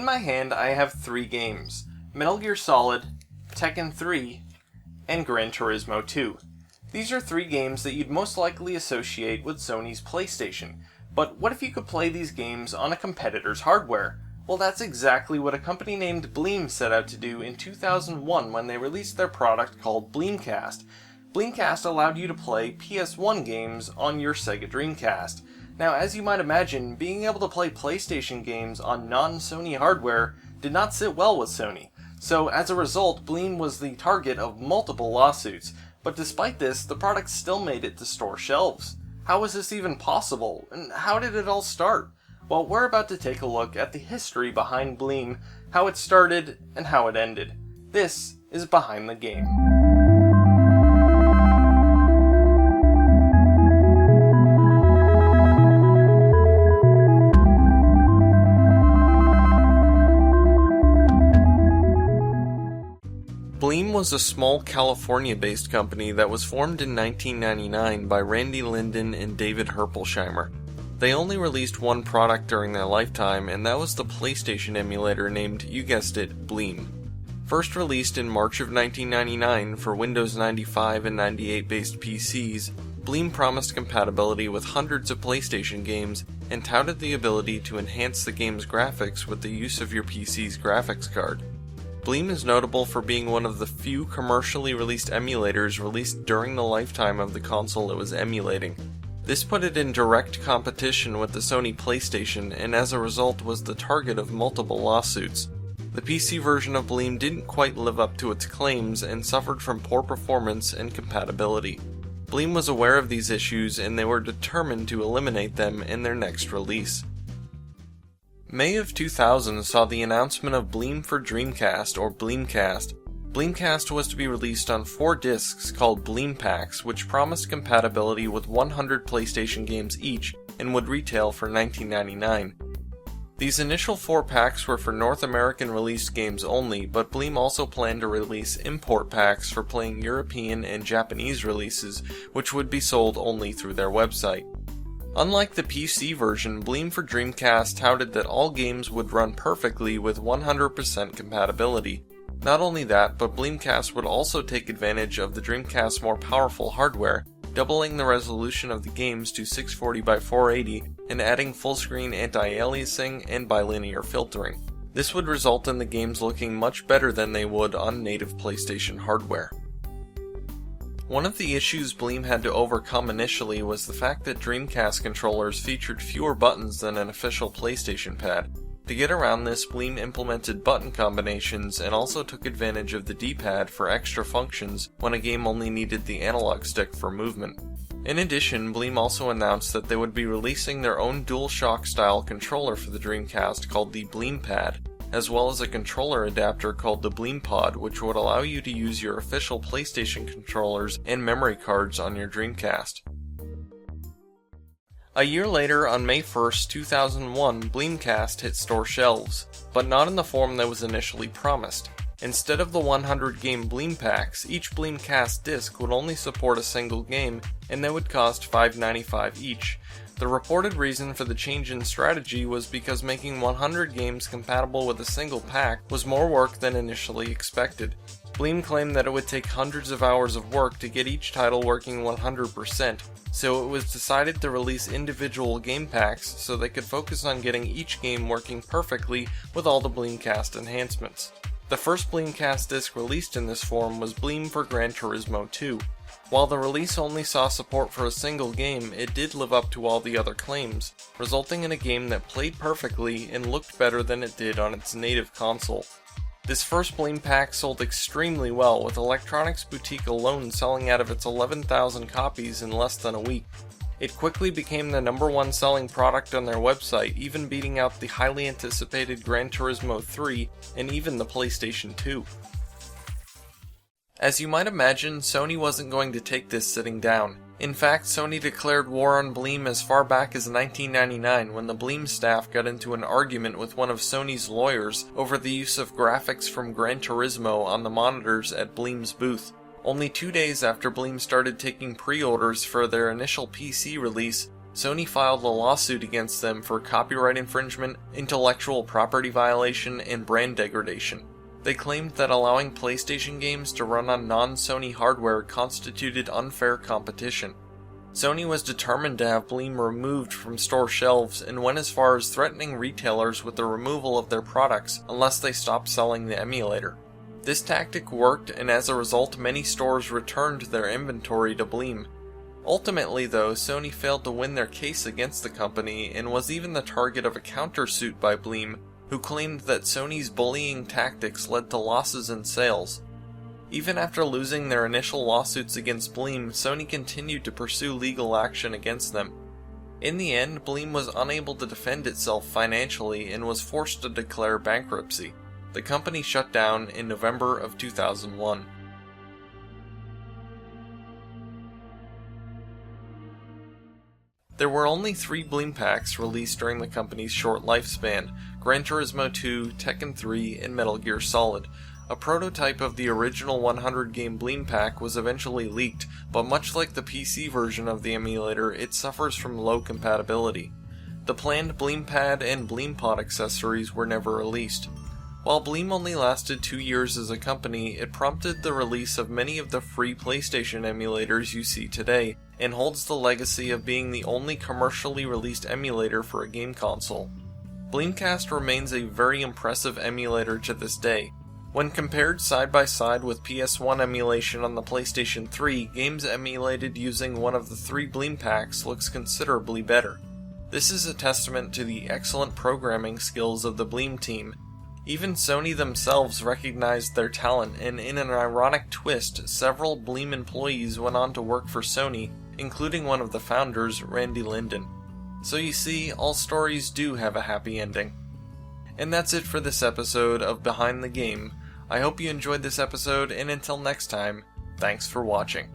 In my hand I have 3 games: Metal Gear Solid, Tekken 3, and Gran Turismo 2. These are 3 games that you'd most likely associate with Sony's PlayStation, but what if you could play these games on a competitor's hardware? Well, that's exactly what a company named Bleem set out to do in 2001 when they released their product called Bleemcast. Bleemcast allowed you to play PS1 games on your Sega Dreamcast. Now, as you might imagine, being able to play PlayStation games on non-Sony hardware did not sit well with Sony. So, as a result, Bleem was the target of multiple lawsuits. But despite this, the product still made it to store shelves. How was this even possible? And how did it all start? Well, we're about to take a look at the history behind Bleem, how it started, and how it ended. This is Behind the Game. Bleem was a small California-based company that was formed in 1999 by Randy Linden and David Herpelsheimer. They only released one product during their lifetime, and that was the PlayStation emulator named, you guessed it, Bleem. First released in March of 1999 for Windows 95 and 98 based PCs, Bleem promised compatibility with hundreds of PlayStation games and touted the ability to enhance the game's graphics with the use of your PC's graphics card. Bleem is notable for being one of the few commercially released emulators released during the lifetime of the console it was emulating. This put it in direct competition with the Sony PlayStation, and as a result was the target of multiple lawsuits. The PC version of Bleem didn't quite live up to its claims and suffered from poor performance and compatibility. Bleem was aware of these issues and they were determined to eliminate them in their next release. May of 2000 saw the announcement of Bleem for Dreamcast, or Bleemcast. Bleemcast was to be released on 4 discs called Bleem Packs, which promised compatibility with 100 PlayStation games each and would retail for $19.99. These initial 4 packs were for North American released games only, but Bleem also planned to release import packs for playing European and Japanese releases, which would be sold only through their website. Unlike the PC version, Bleem for Dreamcast touted that all games would run perfectly with 100% compatibility. Not only that, but Bleemcast would also take advantage of the Dreamcast's more powerful hardware, doubling the resolution of the games to 640 by 480 and adding full-screen anti-aliasing and bilinear filtering. This would result in the games looking much better than they would on native PlayStation hardware. One of the issues Bleem had to overcome initially was the fact that Dreamcast controllers featured fewer buttons than an official PlayStation pad. To get around this, Bleem implemented button combinations and also took advantage of the D-pad for extra functions when a game only needed the analog stick for movement. In addition, Bleem also announced that they would be releasing their own DualShock-style controller for the Dreamcast called the Bleempad, as well as a controller adapter called the BleemPod, which would allow you to use your official PlayStation controllers and memory cards on your Dreamcast. A year later, on May 1st, 2001, Bleemcast hit store shelves, but not in the form that was initially promised. Instead of the 100-game Bleem packs, each Bleemcast disc would only support a single game, and they would cost $5.95 each. The reported reason for the change in strategy was because making 100 games compatible with a single pack was more work than initially expected. Bleem claimed that it would take hundreds of hours of work to get each title working 100%, so it was decided to release individual game packs so they could focus on getting each game working perfectly with all the Bleemcast enhancements. The first Bleemcast disc released in this form was Bleem for Gran Turismo 2. While the release only saw support for a single game, it did live up to all the other claims, resulting in a game that played perfectly and looked better than it did on its native console. This first Bleem pack sold extremely well, with Electronics Boutique alone selling out of its 11,000 copies in less than a week. It quickly became the #1 selling product on their website, even beating out the highly anticipated Gran Turismo 3 and even the PlayStation 2. As you might imagine, Sony wasn't going to take this sitting down. In fact, Sony declared war on Bleem as far back as 1999 when the Bleem staff got into an argument with one of Sony's lawyers over the use of graphics from Gran Turismo on the monitors at Bleem's booth. Only 2 days after Bleem started taking pre-orders for their initial PC release, Sony filed a lawsuit against them for copyright infringement, intellectual property violation, and brand degradation. They claimed that allowing PlayStation games to run on non-Sony hardware constituted unfair competition. Sony was determined to have Bleem removed from store shelves and went as far as threatening retailers with the removal of their products unless they stopped selling the emulator. This tactic worked, and as a result many stores returned their inventory to Bleem. Ultimately though, Sony failed to win their case against the company and was even the target of a countersuit by Bleem, who claimed that Sony's bullying tactics led to losses in sales. Even after losing their initial lawsuits against Bleem, Sony continued to pursue legal action against them. In the end, Bleem was unable to defend itself financially and was forced to declare bankruptcy. The company shut down in November of 2001. There were only 3 Bleem packs released during the company's short lifespan: Gran Turismo 2, Tekken 3, and Metal Gear Solid. A prototype of the original 100-game Bleem pack was eventually leaked, but much like the PC version of the emulator, it suffers from low compatibility. The planned Bleem pad and Bleem pod accessories were never released. While Bleem only lasted 2 years as a company, it prompted the release of many of the free PlayStation emulators you see today, and holds the legacy of being the only commercially released emulator for a game console. Bleemcast remains a very impressive emulator to this day. When compared side by side with PS1 emulation on the PlayStation 3, games emulated using one of the 3 Bleem packs looks considerably better. This is a testament to the excellent programming skills of the Bleem team. Even Sony themselves recognized their talent, and in an ironic twist, several Bleem employees went on to work for Sony, including one of the founders, Randy Linden. So you see, all stories do have a happy ending. And that's it for this episode of Behind the Game. I hope you enjoyed this episode, and until next time, thanks for watching.